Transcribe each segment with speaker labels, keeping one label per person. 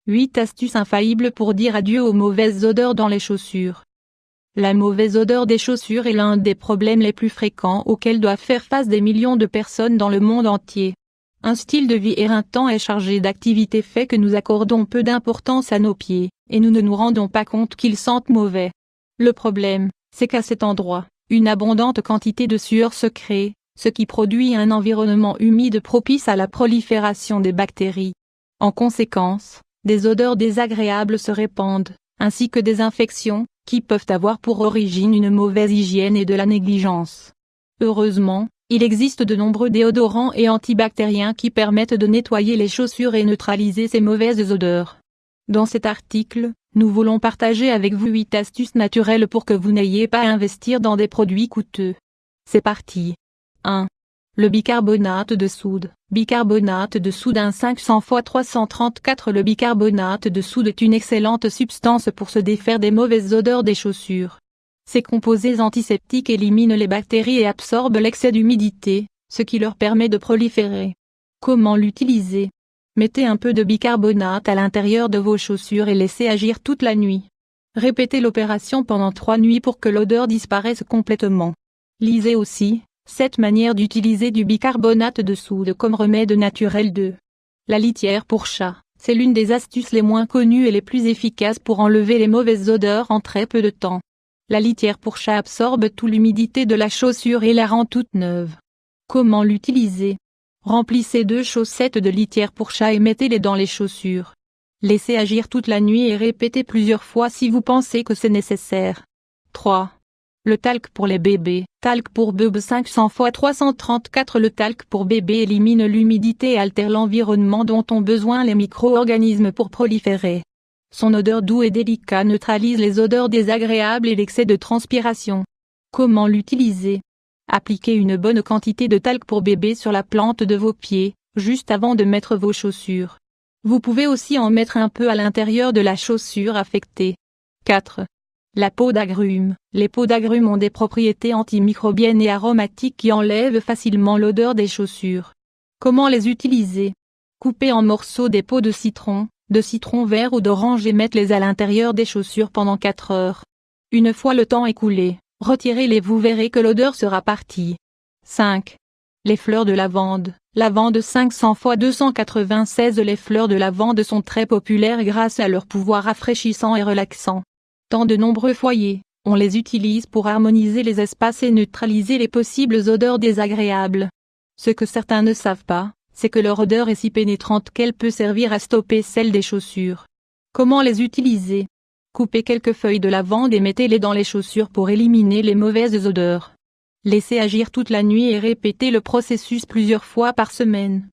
Speaker 1: 8 astuces infaillibles pour dire adieu aux mauvaises odeurs dans les chaussures. La mauvaise odeur des chaussures est l'un des problèmes les plus fréquents auxquels doivent faire face des millions de personnes dans le monde entier. Un style de vie éreintant et chargé d'activités fait que nous accordons peu d'importance à nos pieds, et nous ne nous rendons pas compte qu'ils sentent mauvais. Le problème, c'est qu'à cet endroit, une abondante quantité de sueur se crée, ce qui produit un environnement humide propice à la prolifération des bactéries. En conséquence, des odeurs désagréables se répandent, ainsi que des infections, qui peuvent avoir pour origine une mauvaise hygiène et de la négligence. Heureusement, il existe de nombreux déodorants et antibactériens qui permettent de nettoyer les chaussures et neutraliser ces mauvaises odeurs. Dans cet article, nous voulons partager avec vous 8 astuces naturelles pour que vous n'ayez pas à investir dans des produits coûteux. C'est parti. 1. Le bicarbonate de soude. Bicarbonate de soude 500 x 334. Le bicarbonate de soude est une excellente substance pour se défaire des mauvaises odeurs des chaussures. Ces composés antiseptiques éliminent les bactéries et absorbent l'excès d'humidité, ce qui leur permet de proliférer. Comment l'utiliser? Mettez un peu de bicarbonate à l'intérieur de vos chaussures et laissez agir toute la nuit. Répétez l'opération pendant 3 nuits pour que l'odeur disparaisse complètement. Lisez aussi 7 manières d'utiliser du bicarbonate de soude comme remède naturel. 2. La litière pour chat. C'est l'une des astuces les moins connues et les plus efficaces pour enlever les mauvaises odeurs en très peu de temps. La litière pour chat absorbe toute l'humidité de la chaussure et la rend toute neuve. Comment l'utiliser? Remplissez 2 chaussettes de litière pour chat et mettez-les dans les chaussures. Laissez agir toute la nuit et répétez plusieurs fois si vous pensez que c'est nécessaire. 3. Le talc pour les bébés. Talc pour bébé 500 x 334. Le talc pour bébé élimine l'humidité et altère l'environnement dont ont besoin les micro-organismes pour proliférer. Son odeur doux et délicat neutralise les odeurs désagréables et l'excès de transpiration. Comment l'utiliser? Appliquez une bonne quantité de talc pour bébé sur la plante de vos pieds, juste avant de mettre vos chaussures. Vous pouvez aussi en mettre un peu à l'intérieur de la chaussure affectée. 4. La peau d'agrumes. Les peaux d'agrumes ont des propriétés antimicrobiennes et aromatiques qui enlèvent facilement l'odeur des chaussures. Comment les utiliser? Coupez en morceaux des peaux de citron vert ou d'orange et mettez-les à l'intérieur des chaussures pendant 4 heures. Une fois le temps écoulé, retirez-les, vous verrez que l'odeur sera partie. 5. Les fleurs de lavande. Lavande 500 x 296. Les fleurs de lavande sont très populaires grâce à leur pouvoir rafraîchissant et relaxant. Dans de nombreux foyers, on les utilise pour harmoniser les espaces et neutraliser les possibles odeurs désagréables. Ce que certains ne savent pas, c'est que leur odeur est si pénétrante qu'elle peut servir à stopper celle des chaussures. Comment les utiliser? Coupez quelques feuilles de lavande et mettez-les dans les chaussures pour éliminer les mauvaises odeurs. Laissez agir toute la nuit et répétez le processus plusieurs fois par semaine.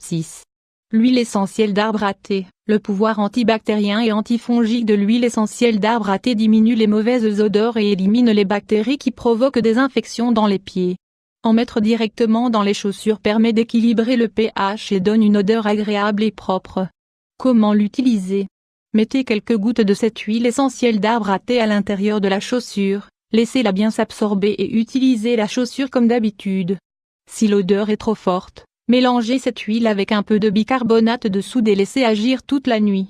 Speaker 1: 6. L'huile essentielle d'arbre à thé. Le pouvoir antibactérien et antifongique de l'huile essentielle d'arbre à thé diminue les mauvaises odeurs et élimine les bactéries qui provoquent des infections dans les pieds. En mettre directement dans les chaussures permet d'équilibrer le pH et donne une odeur agréable et propre. Comment l'utiliser? Mettez quelques gouttes de cette huile essentielle d'arbre à thé à l'intérieur de la chaussure, laissez-la bien s'absorber et utilisez la chaussure comme d'habitude. Si l'odeur est trop forte, mélangez cette huile avec un peu de bicarbonate de soude et laissez agir toute la nuit.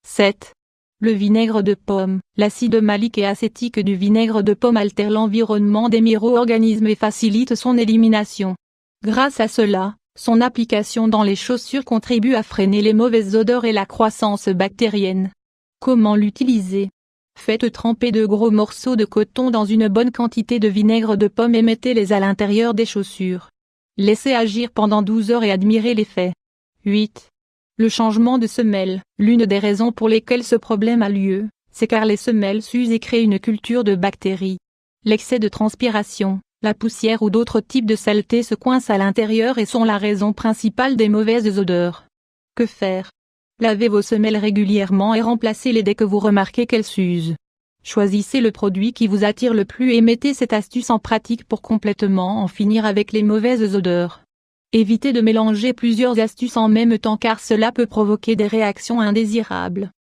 Speaker 1: 7. Le vinaigre de pomme. L'acide malique et acétique du vinaigre de pomme altère l'environnement des micro-organismes et facilite son élimination. Grâce à cela, son application dans les chaussures contribue à freiner les mauvaises odeurs et la croissance bactérienne. Comment l'utiliser? Faites tremper de gros morceaux de coton dans une bonne quantité de vinaigre de pomme et mettez-les à l'intérieur des chaussures. Laissez agir pendant 12 heures et admirez l'effet. 8. Le changement de semelle. L'une des raisons pour lesquelles ce problème a lieu, c'est car les semelles s'usent et créent une culture de bactéries. L'excès de transpiration, la poussière ou d'autres types de saletés se coincent à l'intérieur et sont la raison principale des mauvaises odeurs. Que faire? Lavez vos semelles régulièrement et remplacez-les dès que vous remarquez qu'elles s'usent. Choisissez le produit qui vous attire le plus et mettez cette astuce en pratique pour complètement en finir avec les mauvaises odeurs. Évitez de mélanger plusieurs astuces en même temps car cela peut provoquer des réactions indésirables.